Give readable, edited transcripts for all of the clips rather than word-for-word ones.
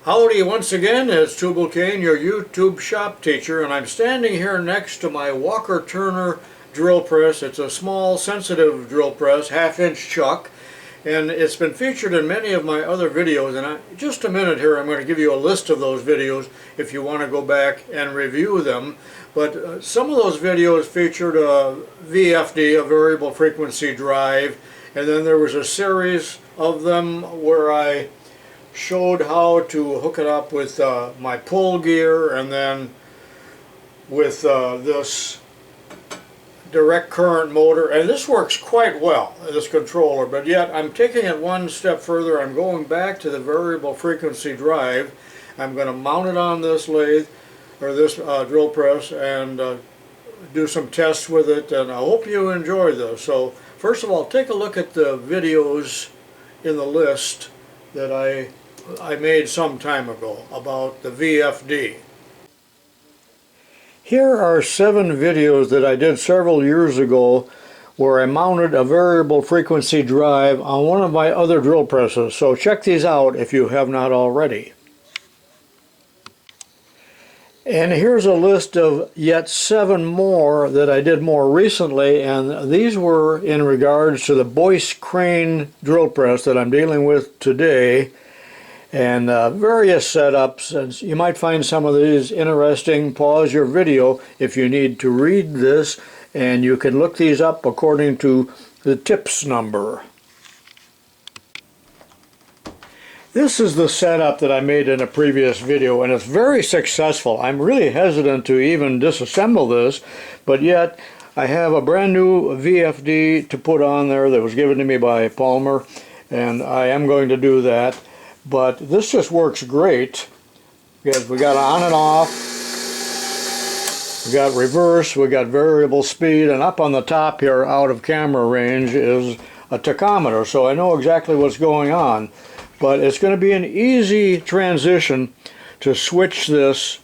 Howdy once again, it's tubalcain, your YouTube shop teacher, and I'm standing here next to my Walker Turner drill press. It's a small, sensitive drill press, half-inch chuck, and it's been featured in many of my other videos. And just a minute here, I'm going to give you a list of those videos if you want to go back and review them. But some of those videos featured a VFD, a variable frequency drive, and then there was a series of them where I showed how to hook it up with my pull gear, and then with this direct current motor, and this works quite well, this controller, but yet I'm taking it one step further. I'm going back to the variable frequency drive. I'm going to mount it on this lathe, or this drill press, and do some tests with it, and I hope you enjoy this. So first of all, take a look at the videos in the list that I made some time ago about the VFD. Here are 7 videos that I did several years ago where I mounted a variable frequency drive on one of my other drill presses, so check these out if you have not already. And here's a list of yet 7 more that I did more recently, and these were in regards to the Boyce crane drill press that I'm dealing with today, and various setups. And you might find some of these interesting. Pause your video if you need to read this, and you can look these up according to the tips number. This is the setup that I made in a previous video, and it's very successful. I'm really hesitant to even disassemble this, but yet I have a brand new VFD to put on there that was given to me by Palmer, and I am going to do that. But this just works great because we got on and off, we got reverse, we got variable speed, and up on the top here out of camera range is a tachometer, so I know exactly what's going on. But it's going to be an easy transition to switch this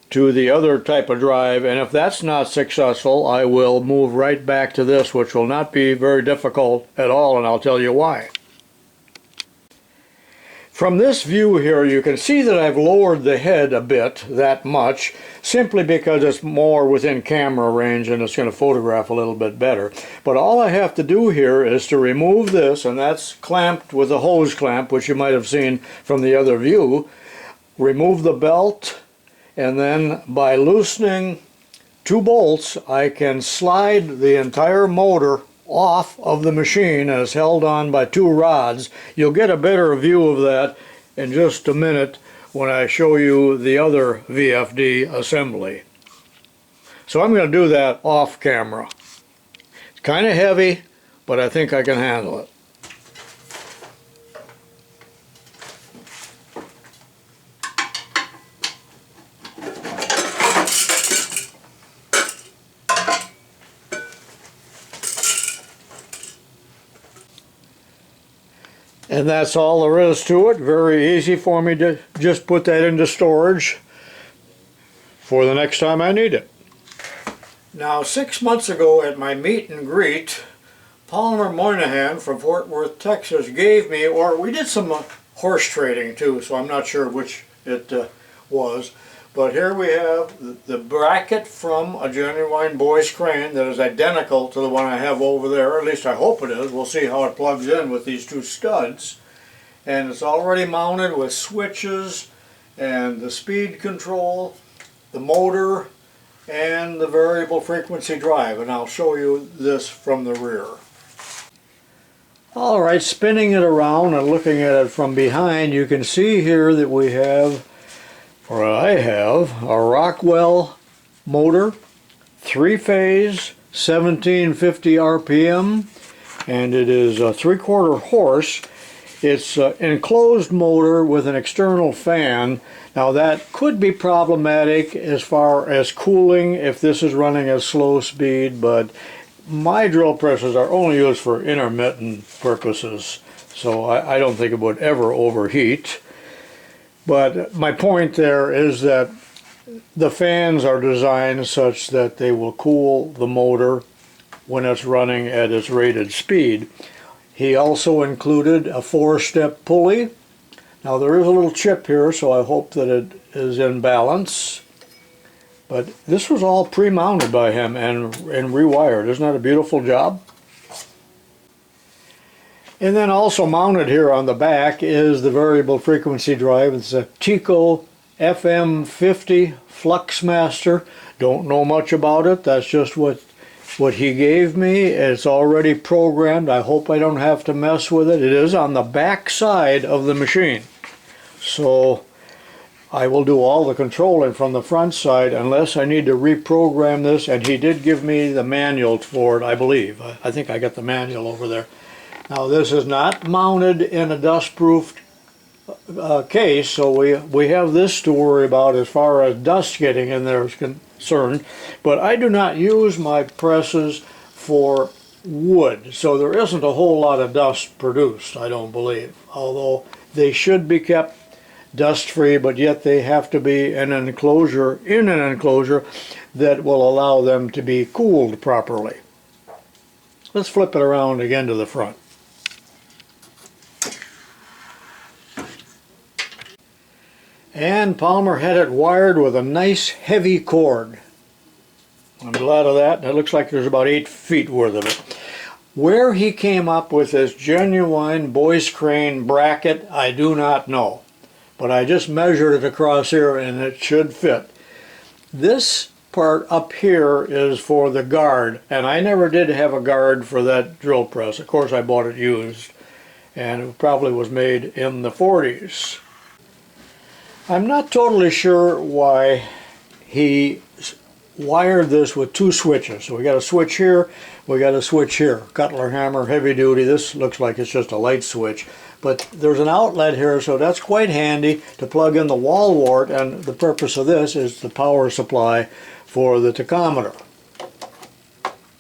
to the other type of drive, and if that's not successful, I will move right back to this, which will not be very difficult at all, and I'll tell you why. From this view here, you can see that I've lowered the head a bit, that much, simply because it's more within camera range and it's going to photograph a little bit better. But all I have to do here is to remove this, and that's clamped with a hose clamp, which you might have seen from the other view. Remove the belt, and then by loosening 2 bolts, I can slide the entire motor off of the machine as held on by 2 rods. You'll get a better view of that in just a minute when I show you the other VFD assembly. So I'm going to do that off camera. It's kind of heavy, but I think I can handle it. And that's all there is to it. Very easy for me to just put that into storage for the next time I need it. Now, 6 months ago at my meet and greet, Palmer Moynihan from Fort Worth, Texas gave me, or we did some horse trading too, so I'm not sure which it was. But here we have the bracket from a genuine Boyce crane that is identical to the one I have over there. At least I hope it is. We'll see how it plugs in with these 2 studs. And it's already mounted with switches and the speed control, the motor, and the variable frequency drive. And I'll show you this from the rear. Alright, spinning it around and looking at it from behind, you can see here that we have, or I have, a Rockwell motor, 3-phase, 1750 RPM, and it is a 3/4 horse. It's an enclosed motor with an external fan. Now that could be problematic as far as cooling if this is running at slow speed, but my drill presses are only used for intermittent purposes, so I don't think it would ever overheat. But my point there is that the fans are designed such that they will cool the motor when it's running at its rated speed. He also included a 4-step pulley. Now there is a little chip here, so I hope that it is in balance. But this was all pre-mounted by him and rewired. Isn't that a beautiful job? And then also mounted here on the back is the variable frequency drive. It's a Tico FM50 Fluxmaster. Don't know much about it. That's just what he gave me. It's already programmed. I hope I don't have to mess with it. It is on the back side of the machine. So I will do all the controlling from the front side unless I need to reprogram this, and he did give me the manual for it, I believe. I think I got the manual over there. Now this is not mounted in a dust-proof case, so we have this to worry about as far as dust getting in there is concerned. But I do not use my presses for wood, so there isn't a whole lot of dust produced, I don't believe. Although they should be kept dust-free, but yet they have to be in an enclosure that will allow them to be cooled properly. Let's flip it around again to the front. And Palmer had it wired with a nice heavy cord. I'm glad of that. It looks like there's about 8 feet worth of it. Where he came up with this genuine Boyce crane bracket, I do not know. But I just measured it across here and it should fit. This part up here is for the guard, and I never did have a guard for that drill press. Of course I bought it used, and it probably was made in the 40s. I'm not totally sure why he wired this with 2 switches. So we got a switch here, we got a switch here. Cutler hammer, heavy duty. This looks like it's just a light switch. But there's an outlet here, so that's quite handy to plug in the wall wart, and the purpose of this is the power supply for the tachometer.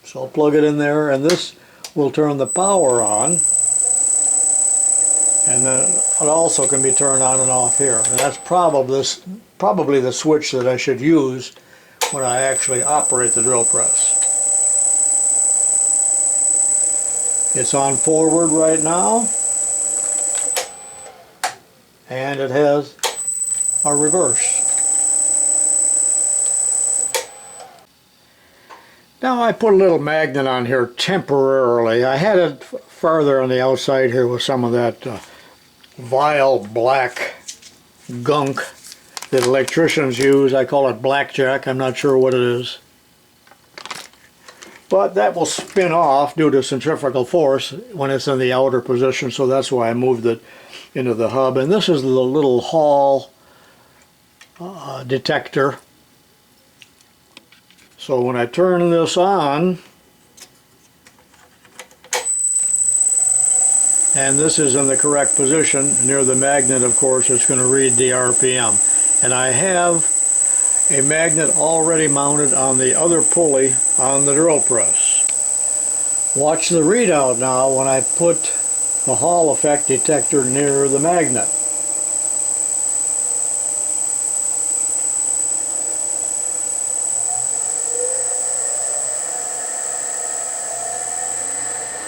So I'll plug it in there, and this will turn the power on. And then it also can be turned on and off here. And that's probably the switch that I should use when I actually operate the drill press. It's on forward right now. And it has a reverse. Now I put a little magnet on here temporarily. I had it farther on the outside here with some of that vile black gunk that electricians use. I call it blackjack. I'm not sure what it is. But that will spin off due to centrifugal force when it's in the outer position, so that's why I moved it into the hub. And this is the little Hall detector. So when I turn this on, and this is in the correct position near the magnet, of course, it's going to read the RPM. And I have a magnet already mounted on the other pulley on the drill press. Watch the readout now when I put the Hall effect detector near the magnet.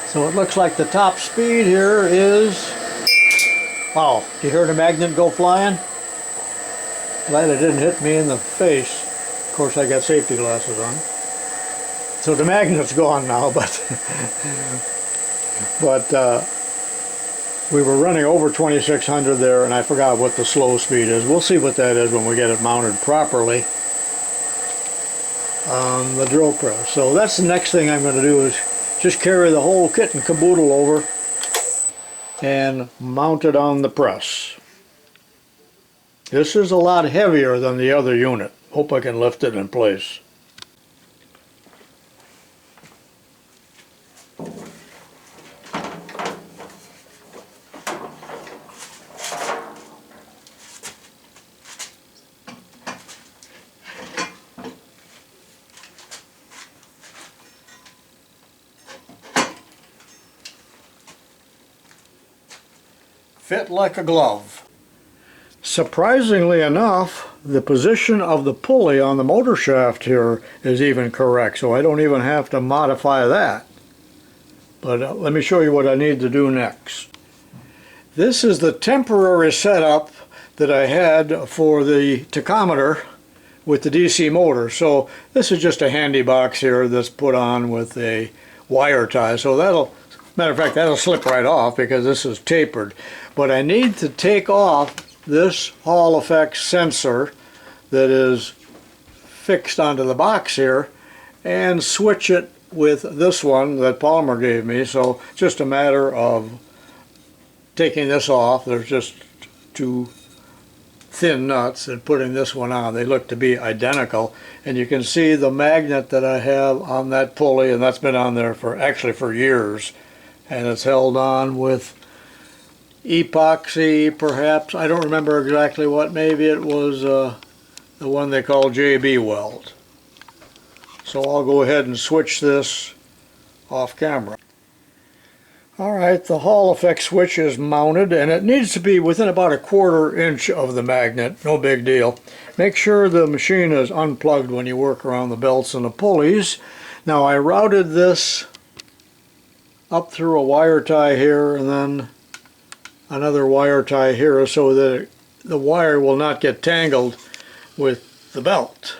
So it looks like the top speed here is, wow, do you hear the magnet go flying? Glad it didn't hit me in the face. Of course I got safety glasses on. So the magnet's gone now, but we were running over 2600 there, and I forgot what the slow speed is. We'll see what that is when we get it mounted properly on the drill press. So that's the next thing I'm going to do, is just carry the whole kit and caboodle over and mount it on the press. This is a lot heavier than the other unit. Hope I can lift it in place. Fit like a glove. Surprisingly enough, the position of the pulley on the motor shaft here is even correct, so I don't even have to modify that. But let me show you what I need to do next. This is the temporary setup that I had for the tachometer with the DC motor. So this is just a handy box here that's put on with a wire tie. So that'll, matter of fact, that'll slip right off because this is tapered. But I need to take off this Hall effect sensor that is fixed onto the box here and switch it with this one that Palmer gave me. So just a matter of taking this off. There's just two thin nuts and putting this one on. They look to be identical, and you can see the magnet that I have on that pulley, and that's been on there for actually for years, and it's held on with epoxy perhaps. I don't remember exactly what. Maybe it was the one they call JB weld. So I'll go ahead and switch this off camera. Alright, the Hall effect switch is mounted, and it needs to be within about 1/4 inch of the magnet. No big deal. Make sure the machine is unplugged when you work around the belts and the pulleys. Now I routed this up through a wire tie here and then another wire tie here so that the wire will not get tangled with the belt.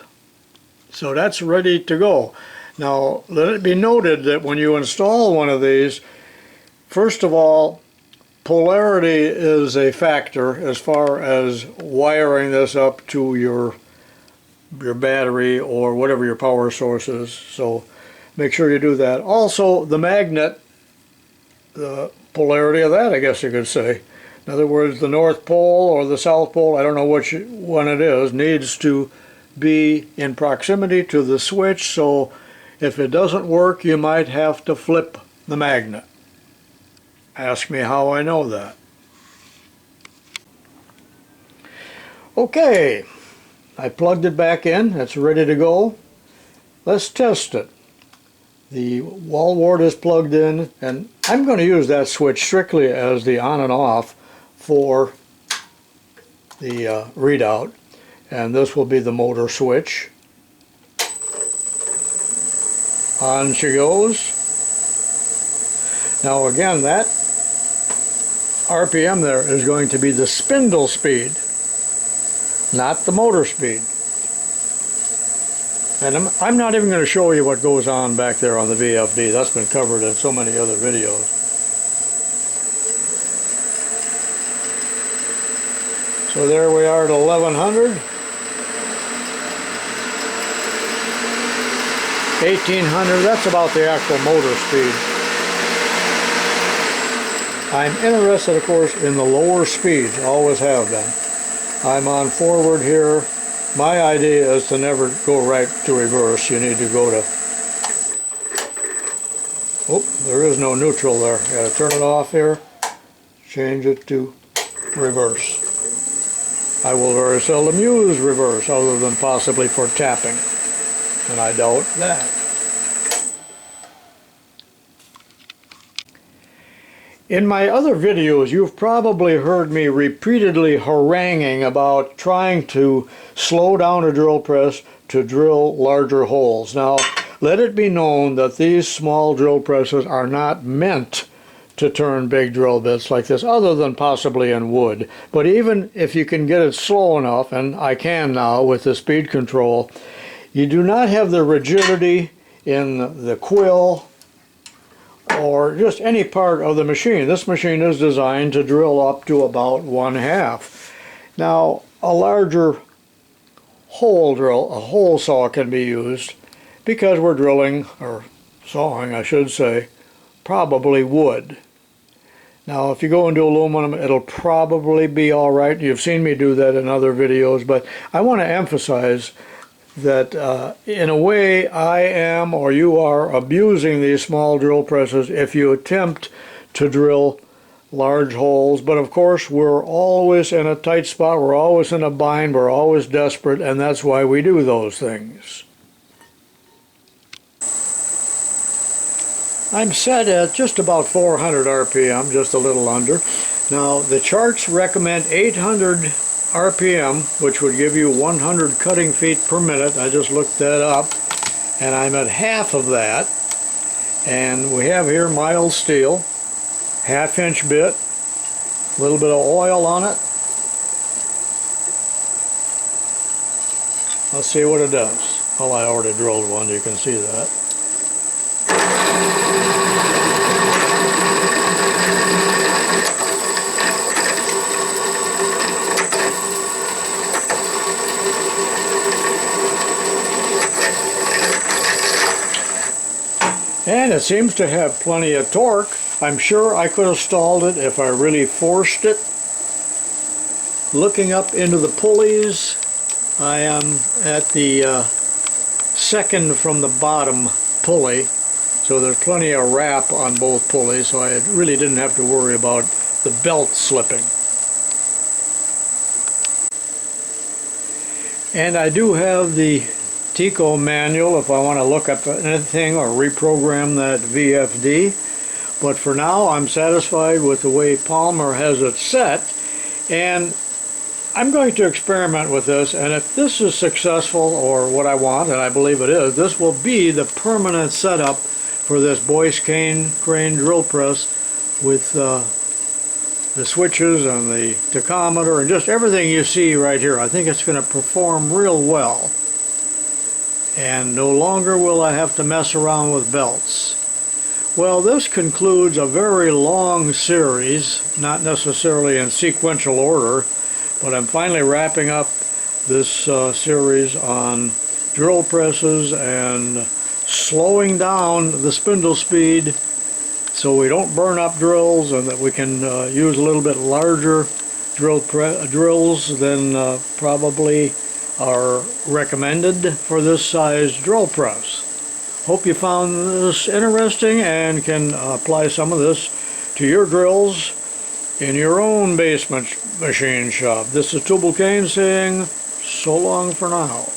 So that's ready to go. Now let it be noted that when you install one of these, first of all, polarity is a factor as far as wiring this up to your battery or whatever your power source is. So make sure you do that. Also, the magnet, the polarity of that, I guess you could say. In other words, the North Pole or the South Pole, I don't know which one it is, needs to be in proximity to the switch. So if it doesn't work, you might have to flip the magnet. Ask me how I know that. Okay, I plugged it back in. It's ready to go. Let's test it. The wall wart is plugged in, and I'm going to use that switch strictly as the on and off for the readout, and this will be the motor switch. On she goes. Now again, that RPM there is going to be the spindle speed, not the motor speed. And I'm not even going to show you what goes on back there on the VFD. That's been covered in so many other videos. So there we are at 1100. 1800, that's about the actual motor speed. I'm interested, of course, in the lower speeds, always have been. I'm on forward here. My idea is to never go right to reverse. You need to go to... Oh, there is no neutral there. Got to turn it off here, change it to reverse. I will very seldom use reverse other than possibly for tapping, and I doubt that. In my other videos, you've probably heard me repeatedly haranguing about trying to slow down a drill press to drill larger holes. Now, let it be known that these small drill presses are not meant to turn big drill bits like this, other than possibly in wood. But even if you can get it slow enough, and I can now with the speed control, you do not have the rigidity in the quill or just any part of the machine. This machine is designed to drill up to about 1/2. Now, a larger hole drill, a hole saw, can be used because we're drilling, or sawing I should say, probably wood. Now if you go into aluminum, it'll probably be alright. You've seen me do that in other videos, but I want to emphasize that in a way I am, or you are, abusing these small drill presses if you attempt to drill large holes. But of course we're always in a tight spot, we're always in a bind, we're always desperate, and that's why we do those things. I'm set at just about 400 RPM, just a little under. Now the charts recommend 800 RPM, which would give you 100 cutting feet per minute. I just looked that up, and I'm at half of that. And we have here mild steel, 1/2 inch bit, A little bit of oil on it. Let's see what it does. Well, I already drilled one, you can see that. And it seems to have plenty of torque. I'm sure I could have stalled it if I really forced it. Looking up into the pulleys, I am at the second from the bottom pulley, so there's plenty of wrap on both pulleys, so I really didn't have to worry about the belt slipping. And I do have the Tico manual if I want to look up anything or reprogram that VFD, but for now I'm satisfied with the way Palmer has it set, and I'm going to experiment with this, and if this is successful or what I want, and I believe it is, this will be the permanent setup for this Boyce crane drill press with the switches and the tachometer and just everything you see right here. I think it's going to perform real well. And no longer will I have to mess around with belts. Well, this concludes a very long series, not necessarily in sequential order, but I'm finally wrapping up this series on drill presses and slowing down the spindle speed so we don't burn up drills, and that we can use a little bit larger drills than probably are recommended for this size drill press. Hope you found this interesting and can apply some of this to your drills in your own basement machine shop. This is tubalcain saying so long for now.